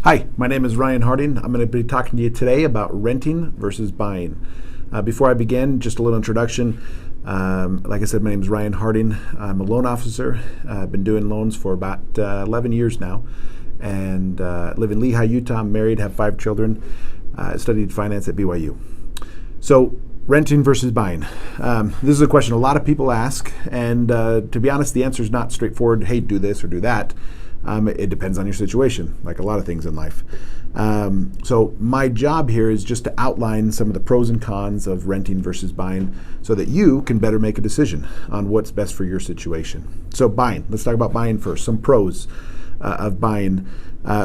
Hi, my name is Ryan Harding. I'm going to be talking to you today about renting versus buying. Before I begin, just a little introduction. Like I said, my name is Ryan Harding. I'm a loan officer. I've been doing loans for about 11 years now, and live in Lehi, Utah. I'm married, have 5 children. Studied finance at BYU. So, renting versus buying. This is a question a lot of people ask, and to be honest, the answer is not straightforward. Hey, do this or do that. It depends on your situation, like a lot of things in life. So my job here is just to outline some of the pros and cons of renting versus buying so that you can better make a decision on what's best for your situation. So buying, let's talk about buying first. Some pros of buying.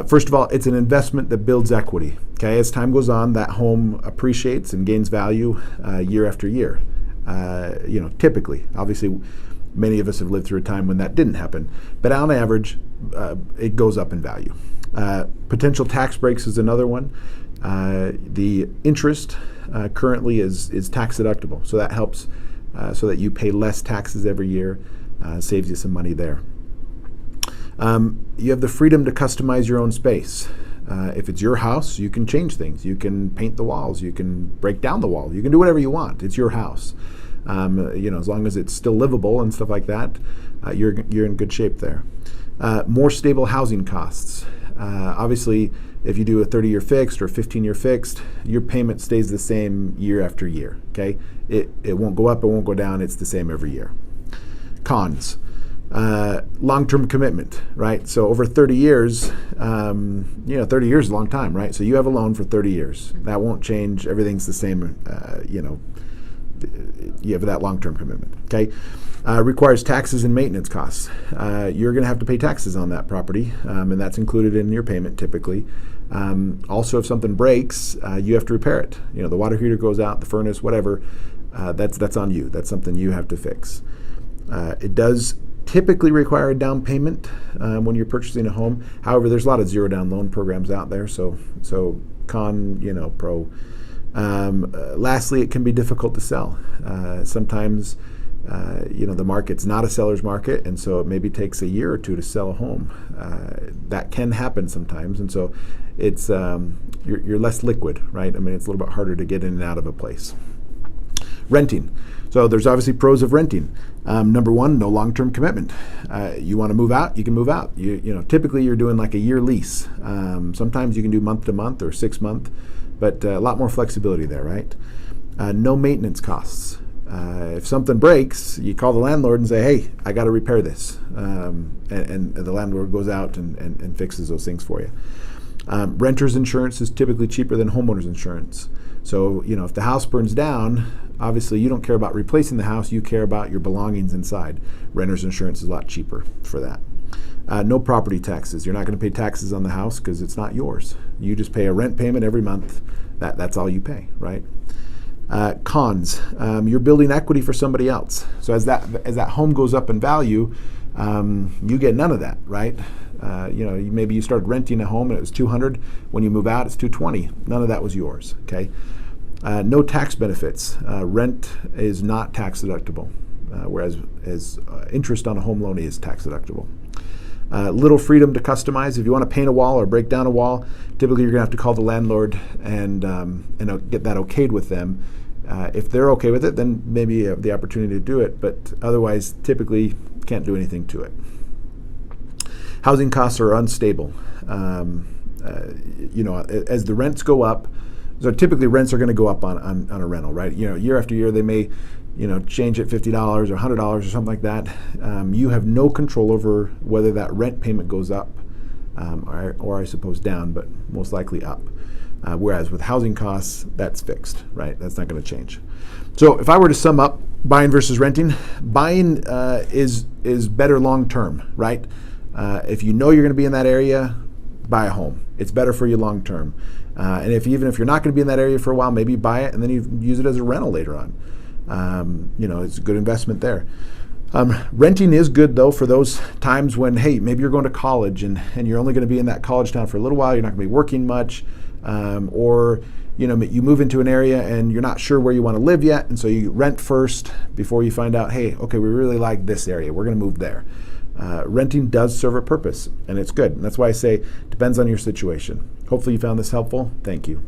First of all, it's an investment that builds equity. Okay, as time goes on, that home appreciates and gains value year after year. Typically, obviously, many of us have lived through a time when that didn't happen, but on average, it goes up in value. Potential tax breaks is another one. The interest currently is tax deductible, so that helps so that you pay less taxes every year, saves you some money there. You have the freedom to customize your own space. If it's your house, you can change things. You can paint the walls. You can break down the wall. You can do whatever you want. It's your house. As long as it's still livable and stuff like that, you're in good shape there. More stable housing costs. Obviously, if you do a 30-year fixed or a 15-year fixed, your payment stays the same year after year. Okay, it won't go up, it won't go down. It's the same every year. Cons. Long-term commitment, right? So over 30 years, 30 years is a long time, right? So you have a loan for 30 years. That won't change. Everything's the same, you have that long-term commitment, okay? Requires taxes and maintenance costs. You're going to have to pay taxes on that property, and that's included in your payment typically. Also, if something breaks, you have to repair it. The water heater goes out, the furnace, whatever, that's on you. That's something you have to fix. It does typically require a down payment when you're purchasing a home. However, there's a lot of zero-down loan programs out there, so con, pro. Lastly, it can be difficult to sell. Sometimes, the market's not a seller's market, and so it maybe takes a year or two to sell a home. That can happen sometimes, and so it's you're less liquid, right? I mean, it's a little bit harder to get in and out of a place. Renting. So there's obviously pros of renting. Number one, no long-term commitment. You want to move out, you can move out. Typically you're doing like a year lease. Sometimes you can do month to month or 6 month. But a lot more flexibility there, right? No maintenance costs. If something breaks, you call the landlord and say, hey, I got to repair this. And the landlord goes out and fixes those things for you. Renter's insurance is typically cheaper than homeowner's insurance. So, if the house burns down, obviously you don't care about replacing the house, you care about your belongings inside. Renter's insurance is a lot cheaper for that. No property taxes. You're not going to pay taxes on the house because it's not yours. You just pay a rent payment every month. That's all you pay, right? Cons. You're building equity for somebody else. So as that home goes up in value, you get none of that, right? Maybe you started renting a home and it was $200. When you move out, it's $220. None of that was yours. Okay. No tax benefits. Rent is not tax deductible, whereas interest on a home loan is tax deductible. Little freedom to customize. If you want to paint a wall or break down a wall, typically you're going to have to call the landlord and get that okayed with them. If they're okay with it, then maybe you have the opportunity to do it, but otherwise typically can't do anything to it. Housing costs are unstable. As the rents go up, so typically rents are going to go up on a rental, right? Year after year they may change at $50 or $100 or something like that. You have no control over whether that rent payment goes up or I suppose down, but most likely up. Whereas with housing costs, that's fixed, right? That's not going to change. So if I were to sum up buying versus renting, buying is better long term, right? If you know you're going to be in that area, buy a home. It's better for you long term. And even if you're not going to be in that area for a while, maybe buy it and then you use it as a rental later on. It's a good investment there. Renting is good though for those times when, hey, maybe you're going to college and you're only going to be in that college town for a little while. You're not going to be working much, or you move into an area and you're not sure where you want to live yet, and so you rent first before you find out, hey, okay, we really like this area. We're going to move there. renting does serve a purpose, and it's good. And that's why I say it depends on your situation. Hopefully you found this helpful. Thank you.